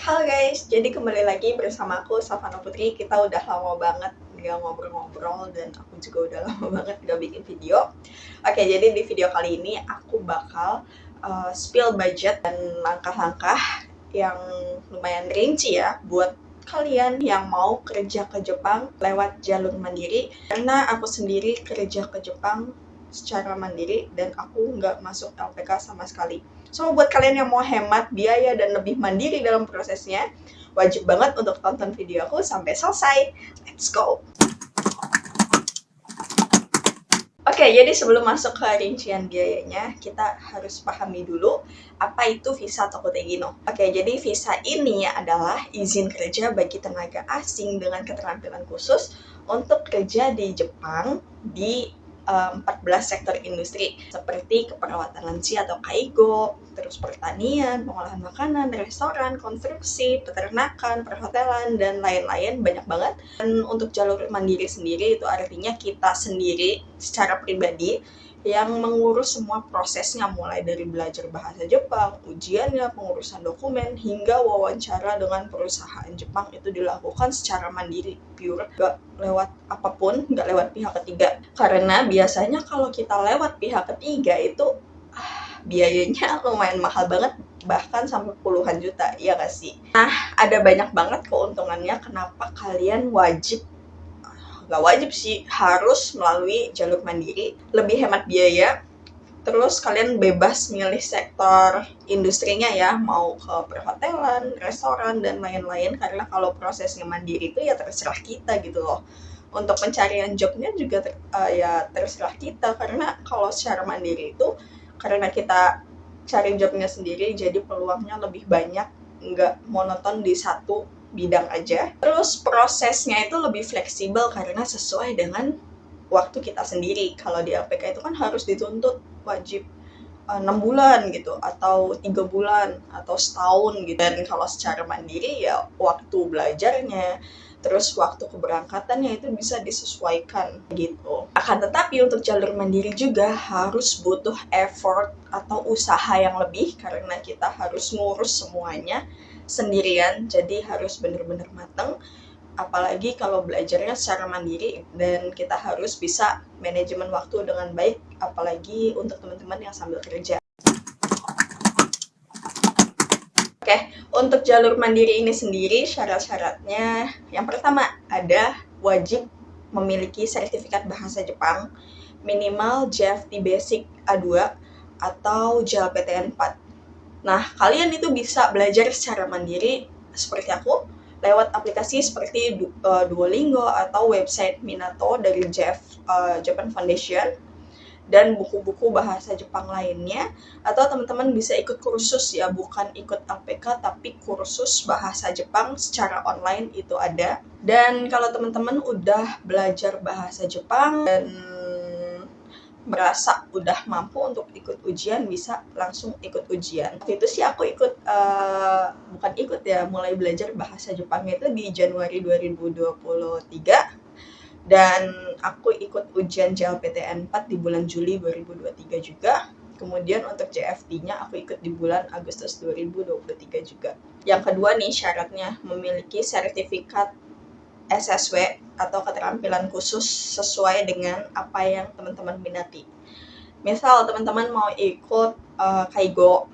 Halo guys, jadi kembali lagi bersama aku Savana Putri. Kita udah lama banget nggak ngobrol-ngobrol dan aku juga udah lama banget nggak bikin video. Oke, jadi di video kali ini aku bakal spill budget dan langkah-langkah yang lumayan rinci ya buat kalian yang mau kerja ke Jepang lewat jalur mandiri. Karena aku sendiri kerja ke Jepang secara mandiri dan aku nggak masuk LPK sama sekali. So, buat kalian yang mau hemat biaya dan lebih mandiri dalam prosesnya, wajib banget untuk tonton video aku sampai selesai. Let's go! Oke, jadi sebelum masuk ke rincian biayanya, kita harus pahami dulu apa itu visa Tokotegino. Oke, jadi visa ini adalah izin kerja bagi tenaga asing dengan keterampilan khusus untuk kerja di Jepang di 14 sektor industri seperti keperawatan lansia atau kaigo, terus pertanian, pengolahan makanan, restoran, konstruksi, peternakan, perhotelan, dan lain-lain, banyak banget. Dan untuk jalur mandiri sendiri itu artinya kita sendiri secara pribadi yang mengurus semua prosesnya, mulai dari belajar bahasa Jepang, ujiannya, pengurusan dokumen, hingga wawancara dengan perusahaan Jepang itu dilakukan secara mandiri, pure, gak lewat apapun, gak lewat pihak ketiga. Karena biasanya kalau kita lewat pihak ketiga itu biayanya lumayan mahal banget, bahkan sampai puluhan juta, ya gak sih? Nah, ada banyak banget keuntungannya kenapa kalian wajib, nggak wajib sih, harus melalui jalur mandiri, lebih hemat biaya, terus kalian bebas milih sektor industrinya ya, mau ke perhotelan, restoran, dan lain-lain, karena kalau prosesnya mandiri itu ya terserah kita gitu loh. Untuk pencarian jobnya juga ya terserah kita, karena kalau secara mandiri itu karena kita cari jobnya sendiri, jadi peluangnya lebih banyak, nggak monoton di satu bidang aja. Terus prosesnya itu lebih fleksibel karena sesuai dengan waktu kita sendiri. Kalau di LPK itu kan harus dituntut wajib 6 bulan gitu, atau 3 bulan, atau setahun gitu. Dan kalau secara mandiri ya waktu belajarnya, terus waktu keberangkatannya itu bisa disesuaikan gitu. Akan tetapi untuk jalur mandiri juga harus butuh effort atau usaha yang lebih, karena kita harus ngurus semuanya sendirian, jadi harus benar-benar mateng. Apalagi kalau belajarnya secara mandiri, dan kita harus bisa manajemen waktu dengan baik, apalagi untuk teman-teman yang sambil kerja. Oke, untuk jalur mandiri ini sendiri syarat-syaratnya, yang pertama ada wajib memiliki sertifikat bahasa Jepang minimal JFT Basic A2 atau JLPTN 4. Nah, kalian itu bisa belajar secara mandiri seperti aku lewat aplikasi seperti Duolingo atau website Minato dari Japan Foundation, dan buku-buku bahasa Jepang lainnya. Atau teman-teman bisa ikut kursus ya, bukan ikut LPK tapi kursus bahasa Jepang secara online itu ada. Dan kalau teman-teman udah belajar bahasa Jepang dan merasa udah mampu untuk ikut ujian, bisa langsung ikut ujian. Waktu itu sih aku bukan ikut ya, mulai belajar bahasa Jepang itu di Januari 2023, dan aku ikut ujian JLPTN 4 di bulan Juli 2023 juga. Kemudian untuk JFD-nya aku ikut di bulan Agustus 2023 juga. Yang kedua nih syaratnya, memiliki sertifikat SSW atau keterampilan khusus sesuai dengan apa yang teman-teman minati. Misal teman-teman mau ikut kaigo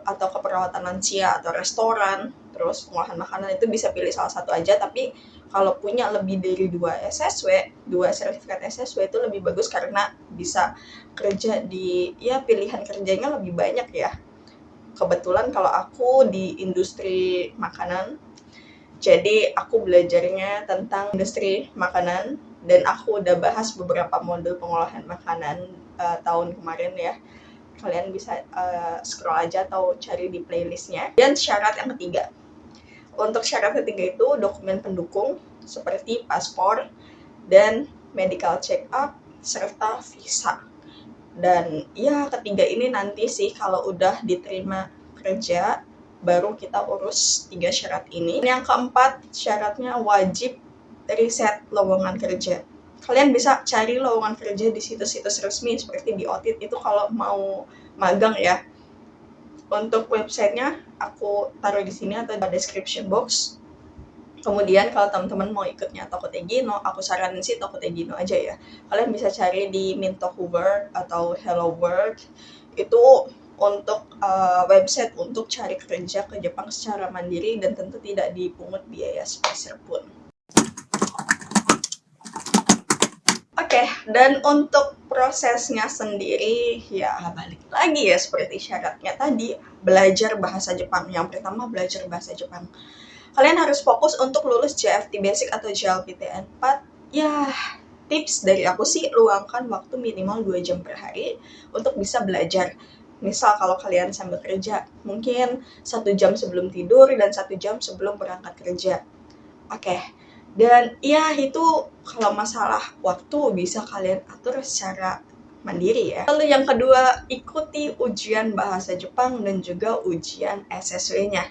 atau keperawatan lansia atau restoran, terus pengolahan makanan, itu bisa pilih salah satu aja. Tapi kalau punya lebih dari 2 SSW, 2 sertifikat SSW itu lebih bagus, karena bisa kerja di, ya pilihan kerjanya lebih banyak ya. Kebetulan kalau aku di industri makanan, jadi aku belajarnya tentang industri makanan, dan aku udah bahas beberapa modul pengolahan makanan tahun kemarin ya. Kalian bisa scroll aja atau cari di playlistnya. Dan syarat yang ketiga. Untuk syarat ketiga itu dokumen pendukung seperti paspor dan medical check up serta visa. Dan ya ketiga ini nanti sih kalau udah diterima kerja, baru kita urus 3 syarat ini. Yang keempat, syaratnya wajib riset lowongan kerja. Kalian bisa cari lowongan kerja di situs-situs resmi seperti di OTIT itu kalau mau magang ya. Untuk websitenya aku taruh di sini atau di description box. Kemudian kalau teman-teman mau ikutnya Tokotegino, aku saranin sih Tokotegino aja ya. Kalian bisa cari di Mintoku World atau Hello World. Itu untuk website untuk cari kerja ke Jepang secara mandiri dan tentu tidak dipungut biaya sepeser pun. Oke, dan untuk prosesnya sendiri, ya balik lagi ya seperti syaratnya tadi, belajar bahasa Jepang. Yang pertama, belajar bahasa Jepang. Kalian harus fokus untuk lulus JFT Basic atau JLPTN 4. Ya, tips dari aku sih, luangkan waktu minimal 2 jam per hari untuk bisa belajar. Misal kalau kalian sambil kerja, mungkin 1 jam sebelum tidur dan 1 jam sebelum berangkat kerja. Oke, dan ya itu kalau masalah waktu bisa kalian atur secara mandiri ya. Lalu yang kedua, ikuti ujian bahasa Jepang dan juga ujian SSW-nya.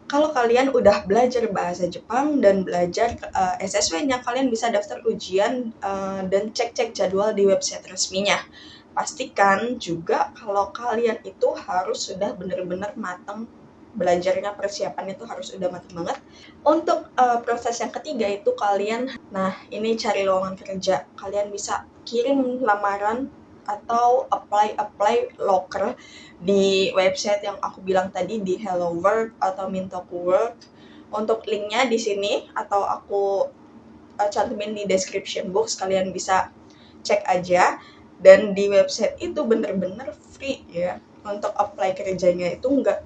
Kalau kalian udah belajar bahasa Jepang dan belajar SSW-nya, kalian bisa daftar ujian dan cek-cek jadwal di website resminya. Pastikan juga kalau kalian itu harus sudah benar-benar matang belajarnya, persiapannya itu harus udah matang banget. Untuk proses yang ketiga itu kalian, nah ini cari lowongan kerja. Kalian bisa kirim lamaran atau apply loker di website yang aku bilang tadi, di Hello Work atau Mintoku Work. Untuk linknya di sini atau aku cantumin di description box, kalian bisa cek aja. Dan di website itu bener-bener free ya. Untuk apply kerjanya itu nggak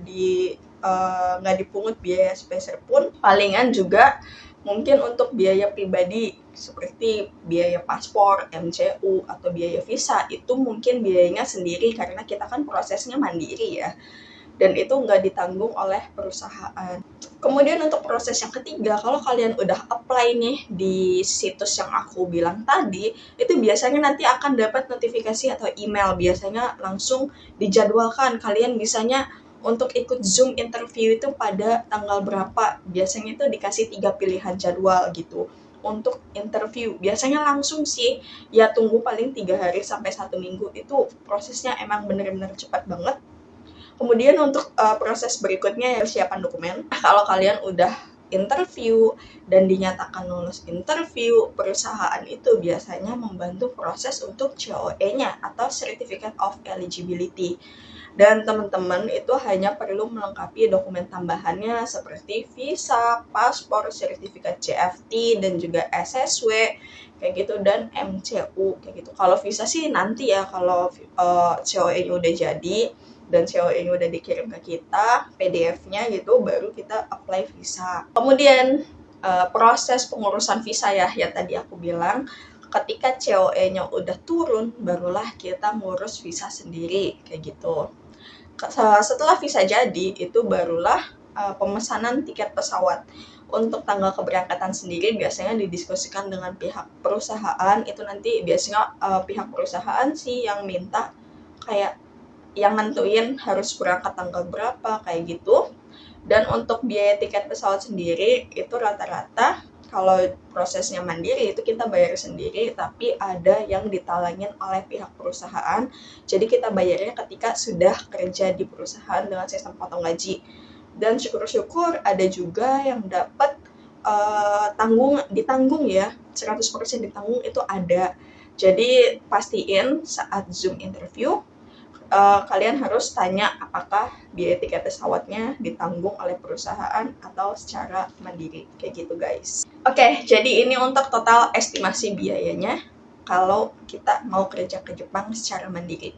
dipungut biaya sepeser pun. Palingan juga mungkin untuk biaya pribadi seperti biaya paspor, MCU, atau biaya visa itu mungkin biayanya sendiri karena kita kan prosesnya mandiri ya, dan itu nggak ditanggung oleh perusahaan. Kemudian untuk proses yang ketiga, kalau kalian udah apply nih di situs yang aku bilang tadi, itu biasanya nanti akan dapat notifikasi atau email, biasanya langsung dijadwalkan. Kalian bisanya untuk ikut Zoom interview itu pada tanggal berapa, biasanya itu dikasih 3 pilihan jadwal gitu. Untuk interview, biasanya langsung sih, ya tunggu paling 3 hari sampai 1 minggu, itu prosesnya emang bener-bener cepat banget. Kemudian untuk proses berikutnya ya persiapan dokumen. Kalau kalian udah interview dan dinyatakan lulus interview, perusahaan itu biasanya membantu proses untuk COE-nya atau Certificate of Eligibility. Dan teman-teman itu hanya perlu melengkapi dokumen tambahannya seperti visa, paspor, sertifikat JFT, dan juga SSW kayak gitu, dan MCU kayak gitu. Kalau visa sih nanti ya, kalau COE-nya udah jadi dan COE-nya udah dikirim ke kita, PDF-nya gitu, baru kita apply visa. Kemudian proses pengurusan visa ya, yang tadi aku bilang, ketika COE-nya udah turun, barulah kita ngurus visa sendiri, kayak gitu. Setelah visa jadi, itu barulah pemesanan tiket pesawat. Untuk tanggal keberangkatan sendiri biasanya didiskusikan dengan pihak perusahaan, itu nanti biasanya pihak perusahaan sih yang minta, kayak yang nentuin harus berangkat tanggal berapa, kayak gitu. Dan untuk biaya tiket pesawat sendiri itu rata-rata kalau prosesnya mandiri itu kita bayar sendiri, tapi ada yang ditalangin oleh pihak perusahaan. Jadi kita bayarnya ketika sudah kerja di perusahaan dengan sistem potong gaji. Dan syukur-syukur ada juga yang dapat ditanggung ya, 100% ditanggung itu ada. Jadi pastiin saat Zoom interview, kalian harus tanya apakah biaya tiket pesawatnya ditanggung oleh perusahaan atau secara mandiri, kayak gitu guys. Oke, jadi ini untuk total estimasi biayanya kalau kita mau kerja ke Jepang secara mandiri.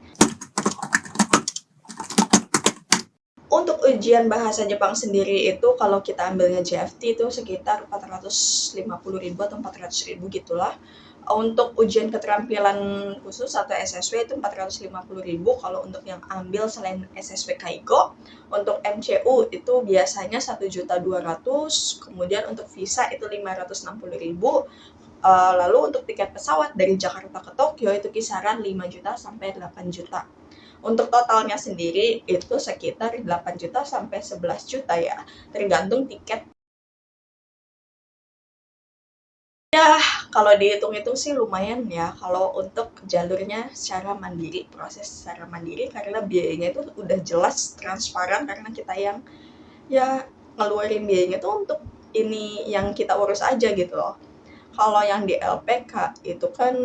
Untuk ujian bahasa Jepang sendiri itu kalau kita ambilnya JFT itu sekitar 450.000 atau 400.000 gitulah. Untuk ujian keterampilan khusus atau SSW itu 450.000. Kalau untuk yang ambil selain SSW Kaigo, untuk MCU itu biasanya 1.200.000, kemudian untuk visa itu 560.000. Lalu untuk tiket pesawat dari Jakarta ke Tokyo itu kisaran 5 juta sampai 8 juta. Untuk totalnya sendiri itu sekitar 8 juta sampai 11 juta ya, tergantung tiket Ya, kalau dihitung-hitung sih lumayan ya kalau untuk jalurnya secara mandiri, proses secara mandiri karena biayanya itu udah jelas transparan karena kita yang ya ngeluarin biayanya tuh untuk ini yang kita urus aja gitu loh. Kalau yang di LPK itu kan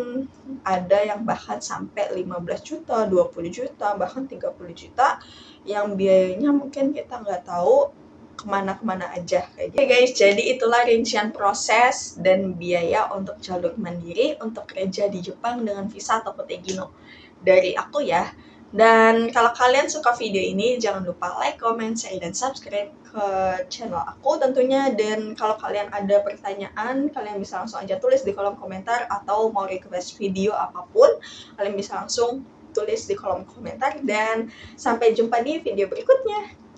ada yang bahkan sampai 15 juta, 20 juta, bahkan 30 juta yang biayanya mungkin kita nggak tahu kemana-kemana aja kayak gitu. Oke guys, jadi itulah rincian proses dan biaya untuk jalur mandiri untuk kerja di Jepang dengan visa atau Kotegino dari aku ya. Dan kalau kalian suka video ini, jangan lupa like, comment, share, dan subscribe ke channel aku tentunya. Dan kalau kalian ada pertanyaan, kalian bisa langsung aja tulis di kolom komentar atau mau request video apapun, kalian bisa langsung tulis di kolom komentar. Dan sampai jumpa di video berikutnya.